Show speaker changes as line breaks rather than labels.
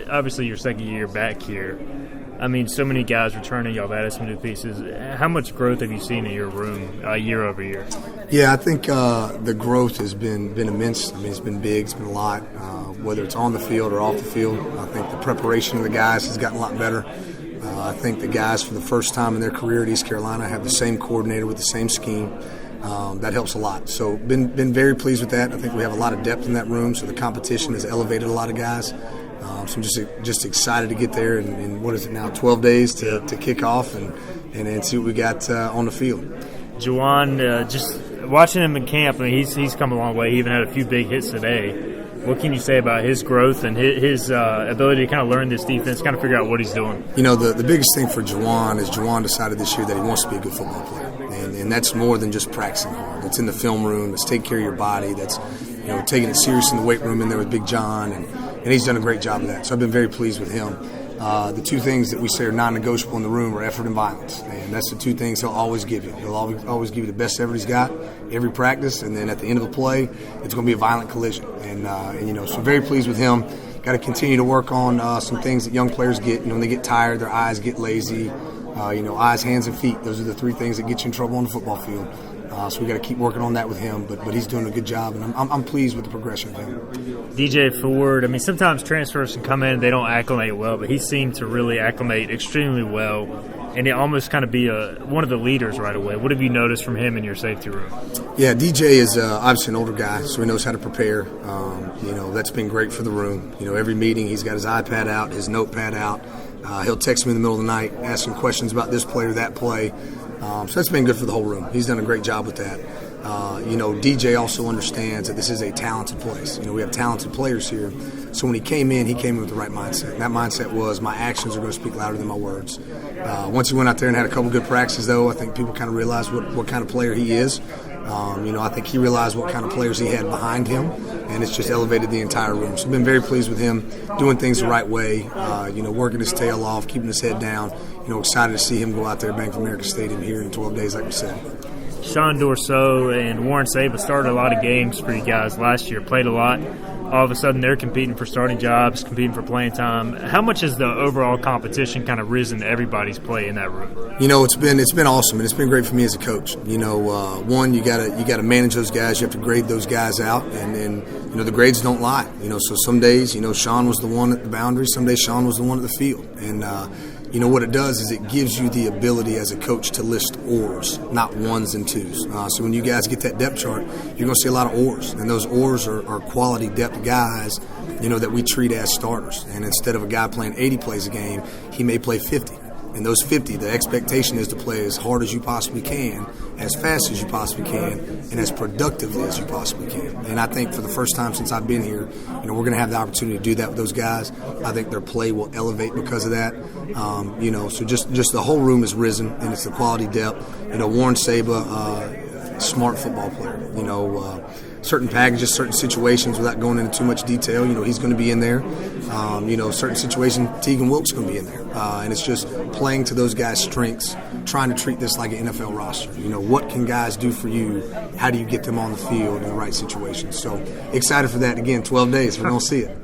obviously your second year back here. I mean, so many guys returning. Y'all have added some new pieces. How much growth have you seen in your room year over year?
Yeah, I think the growth has been immense. I mean, it's been big. It's been a lot, whether it's on the field or off the field. I think the preparation of the guys has gotten a lot better. I think the guys, for the first time in their career at East Carolina, have the same coordinator with the same scheme. That helps a lot. So been very pleased with that. I think we have a lot of depth in that room, so the competition has elevated a lot of guys. So I'm just excited to get there, and what is it now, 12 days to kick off and see what we got on the field.
Juwan, just watching him in camp, I mean, he's come a long way. He even had a few big hits today. What can you say about his growth and his ability to kind of learn this defense, kind of figure out what he's doing?
You know, the biggest thing for Juwan is Juwan decided this year that he wants to be a good football player. And that's more than just practicing hard. It's in the film room. It's taking care of your body. That's, taking it serious in the weight room in there with Big John. And he's done a great job of that. So I've been very pleased with him. The two things that we say are non-negotiable in the room are effort and violence. And that's the two things he'll always give you. He'll always give you the best effort he's got every practice. And then at the end of a play, it's going to be a violent collision. So very pleased with him. Got to continue to work on some things that young players get. When they get tired, their eyes get lazy. Eyes, hands, and feet. Those are the three things that get you in trouble on the football field. So we got to keep working on that with him. But he's doing a good job, and I'm pleased with the progression of him.
DJ Ford, I mean, sometimes transfers can come in and they don't acclimate well, but he seemed to really acclimate extremely well, and it almost kind of be one of the leaders right away. What have you noticed from him in your safety room?
Yeah, DJ is obviously an older guy, so he knows how to prepare. That's been great for the room. Every meeting he's got his iPad out, his notepad out. He'll text me in the middle of the night asking questions about this play or that play. So that's been good for the whole room. He's done a great job with that. DJ also understands that this is a talented place. We have talented players here. So when he came in with the right mindset. And that mindset was, my actions are going to speak louder than my words. Once he went out there and had a couple good practices, though, I think people kind of realized what kind of player he is. I think he realized what kind of players he had behind him, and it's just elevated the entire room. So I've been very pleased with him doing things the right way, working his tail off, keeping his head down. Excited to see him go out there at Bank of America Stadium here in 12 days, like we said.
Sean Dorso and Warren Saba started a lot of games for you guys last year, played a lot. All of a sudden they're competing for starting jobs, competing for playing time. How much has the overall competition kind of risen to everybody's play in that room?
It's been awesome, and it's been great for me as a coach. One, you gotta manage those guys. You have to grade those guys out, and the grades don't lie. So some days, Sean was the one at the boundary. Some days Sean was the one at the field, and what it does is it gives you the ability as a coach to list ors, not ones and twos. So when you guys get that depth chart, you're going to see a lot of ors. And those ors are quality depth guys, that we treat as starters. And instead of a guy playing 80 plays a game, he may play 50. And those 50, the expectation is to play as hard as you possibly can, as fast as you possibly can, and as productively as you possibly can. And I think for the first time since I've been here, we're going to have the opportunity to do that with those guys. I think their play will elevate because of that. So just the whole room has risen, and it's the quality depth. Warren Saba, smart football player. Certain packages, certain situations, without going into too much detail, he's going to be in there. Certain situations, Tegan Wilkes going to be in there. And it's just playing to those guys' strengths, trying to treat this like an NFL roster. What can guys do for you? How do you get them on the field in the right situations? So excited for that. Again, 12 days. We're going to see it.